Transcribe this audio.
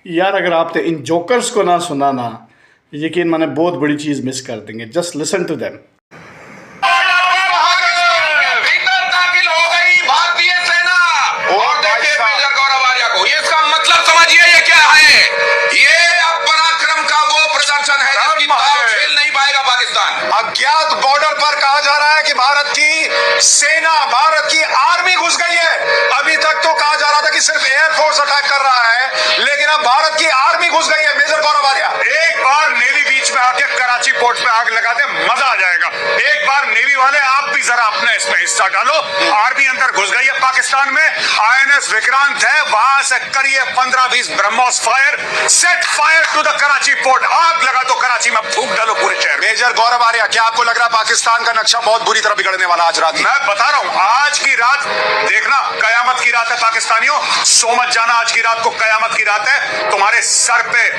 यार अगर आपने इन जोकर्स को ना सुना ना, यकीन माने बहुत बड़ी चीज़ मिस कर देंगे। Just listen to them. भीतर दाखिल हो गई भारतीय सेना और देखिए मेजर गौरव आर्या को। ये इसका मतलब समझिए ये क्या है। ये अब पराक्रम का वो प्रदर्शन है जिसकी ताव झेल नहीं पाएगा पाकिस्तान। अज्ञात बॉर्डर पर कहा जा रहा है कि भारत की सेना, भारत की आर्मी घुस गई है। अभी तक तो कहा जा रहा था कि सिर्फ एयरफोर्स अटैक कर रहा है, लेकिन अब भारत की आर्मी घुस गई है। मेजर गौरव आर्या, एक बार नेवी बीच में आके कराची पोर्ट पे आग लगा दे, मजा आ जाएगा। एक बार नेवी वाले आप भी जरा अपने इसमें हिस्सा डालो। आर्मी अंदर घुस गई है पाकिस्तान में। आईएनएस विक्रांत है, वहां से करिए 15-20 BrahMos fire, set fire to the Karachi port. आग लगा दो, कराची में फूंक डालो पूरे शहर में। मेजर गौरव आर्या, क्या आपको लग रहा है पाकिस्तान का नक्शा बहुत बुरी तरह बिगड़ने वाला आज रात? मैं बता रहा हूं, आज की रात देखना कयामत की रात है पाकिस्तानियों। सो मत जाना, आज की रात को कयामत की रात है। तुम्हारे सर पे